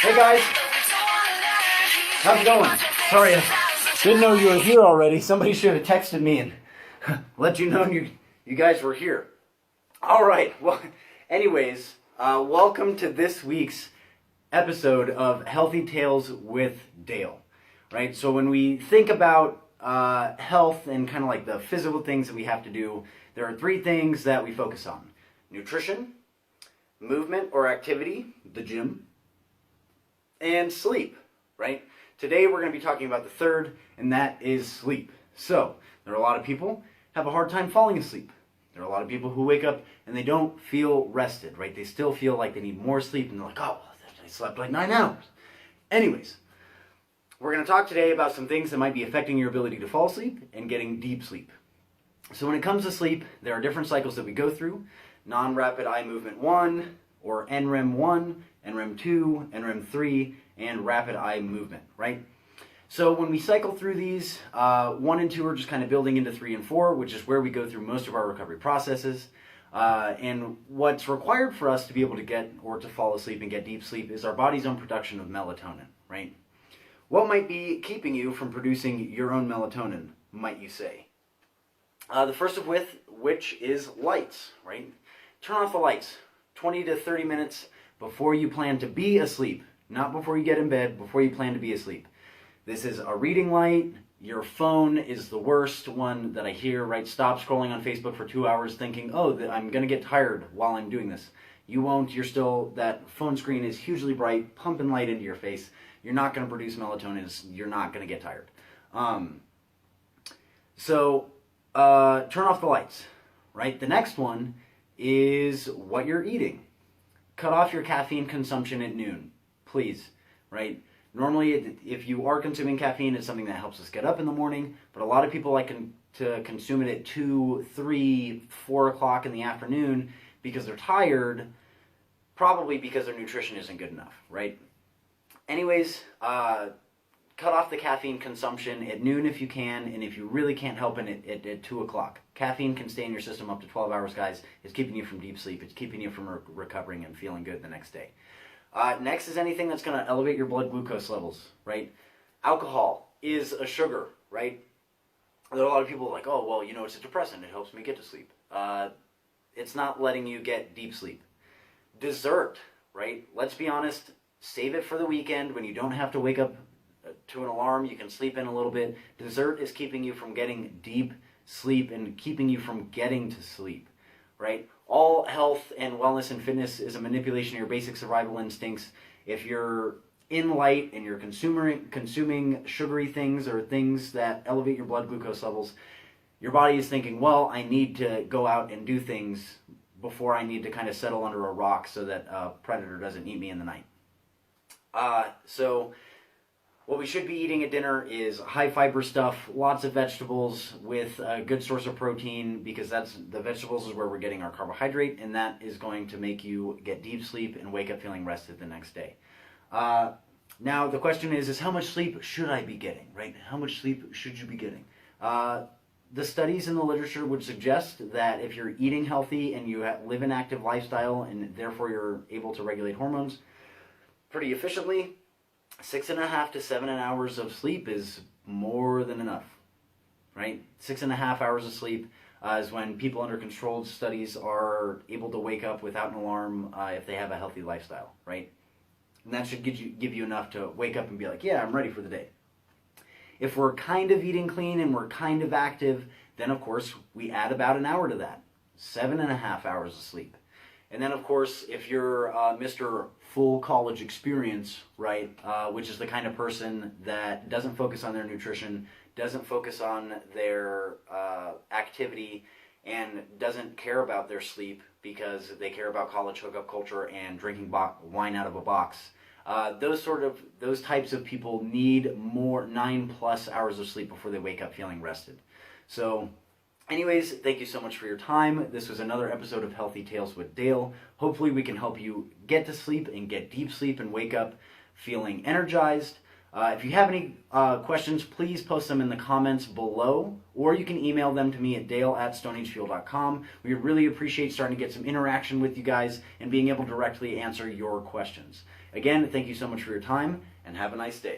Hey guys, how's it going? Sorry, I didn't know you were here already. Somebody should have texted me and let you know you guys were here. All right. Well, anyways, welcome to this week's episode of Healthy Tales with Dale. Right. So when we think about health and kind of like the physical things that we have to do, there are three things that we focus on: nutrition, movement or activity, the gym, and sleep, right? Today we're going to be talking about the third, and that is sleep. So, there are a lot of people who have a hard time falling asleep. There are a lot of people who wake up and they don't feel rested, right? They still feel like they need more sleep, and they're like, oh, I slept like 9 hours. Anyways, we're going to talk today about some things that might be affecting your ability to fall asleep and getting deep sleep. So when it comes to sleep, there are different cycles that we go through. Non-rapid eye movement 1, or NREM 1, NREM 2, NREM 3, and rapid eye movement, right? So when we cycle through these, 1 and 2 are just kind of building into 3 and 4, which is where we go through most of our recovery processes. And what's required for us to be able to get or to fall asleep and get deep sleep is our body's own production of melatonin, right? What might be keeping you from producing your own melatonin, might you say? The first of which is lights, right? Turn off the lights 20 to 30 minutes before you plan to be asleep, not before you get in bed, before you plan to be asleep. This is a reading light. Your phone is the worst one that I hear, right? Stop scrolling on Facebook for 2 hours thinking, oh, I'm going to get tired while I'm doing this. You won't. You're still, that phone screen is hugely bright, pumping light into your face. You're not going to produce melatonin. You're not going to get tired. Turn off the lights, right? The next one is what you're eating. Cut off your caffeine consumption at noon, please, right? Normally, if you are consuming caffeine, it's something that helps us get up in the morning, but a lot of people like to consume it at 2, 3, 4 o'clock in the afternoon because they're tired, probably because their nutrition isn't good enough, right? Anyways, cut off the caffeine consumption at noon if you can, and if you really can't help it, at 2 o'clock. Caffeine can stay in your system up to 12 hours, guys. It's keeping you from deep sleep. It's keeping you from recovering and feeling good the next day. Next is anything that's going to elevate your blood glucose levels, right? Alcohol is a sugar, right? There are a lot of people like, oh, well, it's a depressant. It helps me get to sleep. It's not letting you get deep sleep. Dessert, right? Let's be honest. Save it for the weekend when you don't have to wake up to an alarm. You can sleep in a little bit. Dessert is keeping you from getting deep sleep and keeping you from getting to sleep, right? All health and wellness and fitness is a manipulation of your basic survival instincts. If you're in light and you're consuming sugary things or things that elevate your blood glucose levels, your body is thinking, well, I need to go out and do things before I need to kind of settle under a rock so that a predator doesn't eat me in the night. So what we should be eating at dinner is high fiber stuff, lots of vegetables with a good source of protein, because the vegetables is where we're getting our carbohydrate, and that is going to make you get deep sleep and wake up feeling rested the next day. Now the question is how much sleep should I be getting, right? How much sleep should you be getting? The studies in the literature would suggest that if you're eating healthy and you live an active lifestyle and therefore you're able to regulate hormones pretty efficiently, 6.5 to 7 hours of sleep is more than enough, right? 6.5 hours of sleep is when people under controlled studies are able to wake up without an alarm if they have a healthy lifestyle, right? And that should give you enough to wake up and be like, yeah, I'm ready for the day. If we're kind of eating clean and we're kind of active, then of course we add about an hour to that, 7.5 hours of sleep. And then, of course, if you're Mr. Full College Experience, right, which is the kind of person that doesn't focus on their nutrition, doesn't focus on their activity, and doesn't care about their sleep because they care about college hookup culture and drinking wine out of a box, those types of people need more 9+ hours of sleep before they wake up feeling rested. So anyways, thank you so much for your time. This was another episode of Healthy Tales with Dale. Hopefully we can help you get to sleep and get deep sleep and wake up feeling energized. If you have any questions, please post them in the comments below, or you can email them to me at dale@stoneagefuel.com. We would really appreciate starting to get some interaction with you guys and being able to directly answer your questions. Again, thank you so much for your time, and have a nice day.